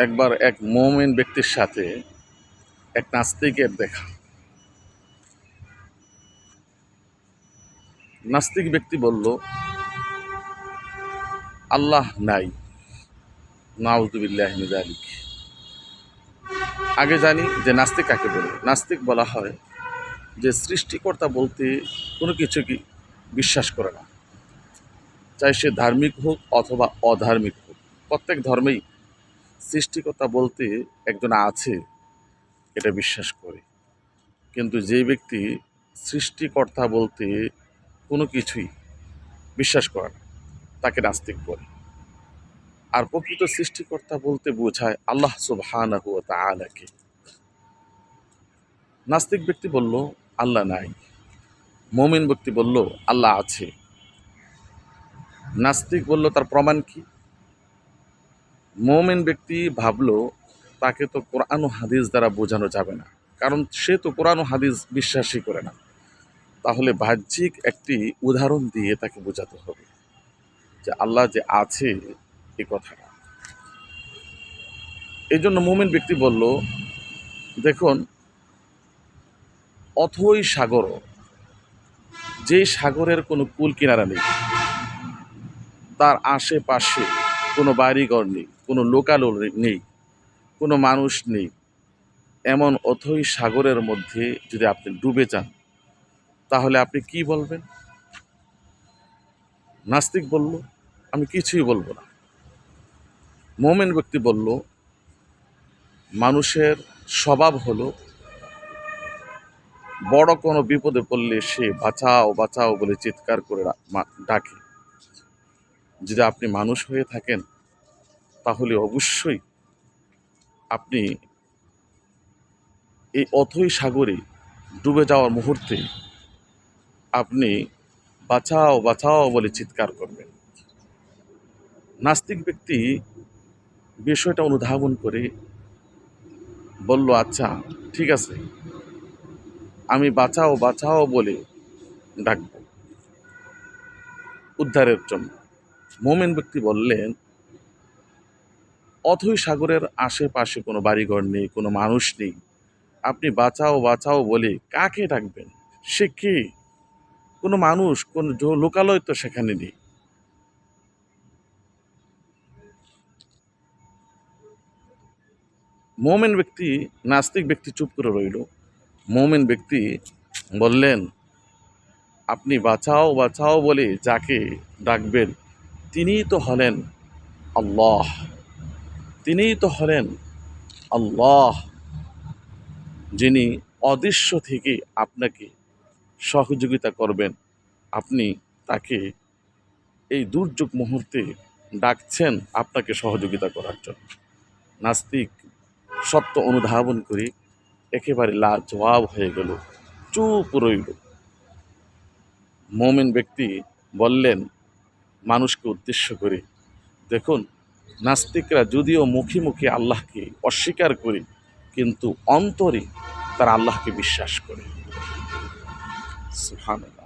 একবার এক মুমিন ব্যক্তির সাথে এক নাস্তিকের দেখা। নাস্তিক ব্যক্তি বলল, আল্লাহ নাই। নাউযুবিল্লাহি মিন যালিক। আগে জানি যে নাস্তিক কাকে বলে। নাস্তিক বলা হয় যে সৃষ্টিকর্তা বলতে কোনো কিছুকে বিশ্বাস করে না, চাই সে ধার্মিক হোক অথবা অধার্মিক হোক। প্রত্যেক ধর্মেই সৃষ্টিকর্তা বলতে একজন আছে, এটা বিশ্বাস করে। কিন্তু যে ব্যক্তি সৃষ্টিকর্তা বলতে কোনো কিছুই বিশ্বাস করে না, তাকে নাস্তিক বলে। আর প্রকৃত সৃষ্টিকর্তা বলতে বোঝায় আল্লাহ সুবহানাহু ওয়া তাআলাকে। নাস্তিক ব্যক্তি বলল, আল্লাহ নাই। মুমিন ব্যক্তি বলল, আল্লাহ আছে। নাস্তিক বলল, তার প্রমাণ কি? মুমিন ব্যক্তি ভাবলো, তাকে তো কোরআন ও হাদিস দ্বারা বোঝানো যাবে না, কারণ সে তো কোরআন ও হাদিস বিশ্বাসই করে না। তাহলে বাহ্যিক একটি উদাহরণ দিয়ে তাকে বোঝাতে হবে যে আল্লাহ যে আছে এই কথাটা। এই জন্য মুমিন ব্যক্তি বলল, দেখুন, অথই সাগর, যে সাগরের কোনো কুল কিনারা নেই, তার আশেপাশে কোনো বাড়িঘর নেই, কোনো লোকাল নেই, কোনো মানুষ নেই, এমন অথই সাগরের মধ্যে যদি আপনি ডুবে যান, তাহলে আপনি কি বলবেন? নাস্তিক বলল, আমি কিছুই বলবো না। মুমিন ব্যক্তি বলল, মানুষের স্বভাব হলো বড় কোনো বিপদে পড়লে সে বাঁচাও বাঁচাও বলে চিৎকার করে ডাকে। যদি আপনি মানুষ হয়ে থাকেন, তাহলে অবশ্যই আপনি এই অথই সাগরে ডুবে যাওয়ার মুহূর্তে আপনি বাঁচাও বাঁচাও বলে চিৎকার করবেন। নাস্তিক ব্যক্তি বিষয়টা অনুধাবন করে বলল, আচ্ছা ঠিক আছে, আমি বাঁচাও বাঁচাও বলে ডাকব উদ্ধারের জন্য। মুমিন ব্যক্তি বললেন, অথই সাগরের আশেপাশে কোনো বাড়িঘর নেই, কোনো মানুষ নেই, আপনি বাঁচাও বাঁচাও বলে কাকে ডাকবেন? সে কে? কোনো মানুষ, কোন লোকালয় তো সেখানে নেই। মুমিন ব্যক্তি, নাস্তিক ব্যক্তি চুপ করে রইল। মুমিন ব্যক্তি বললেন, আপনি বাঁচাও বাঁচাও বলে যাকে ডাকবেন, তিনিই তো হলেন আল্লাহ। তিনিই তো হলেন আল্লাহ, যিনি অদৃশ্য থেকে আপনাকে সহযোগিতা করবেন। আপনি তাকে এই দুর্যোগ মুহূর্তে ডাকছেন আপনাকে সহযোগিতা করার জন্য। নাস্তিক সত্য অনুধাবন করে একেবারে লাজবাব হয়ে গেল, চুপ রইল। মুমিন ব্যক্তি বললেন মানুষকে উদ্দেশ্য করে, দেখুন, নাস্তিকরা যদিও মুখে মুখে আল্লাহকে অস্বীকার করে, কিন্তু অন্তরে তারা আল্লাহকে বিশ্বাস করে। সুবহানাল্লাহ।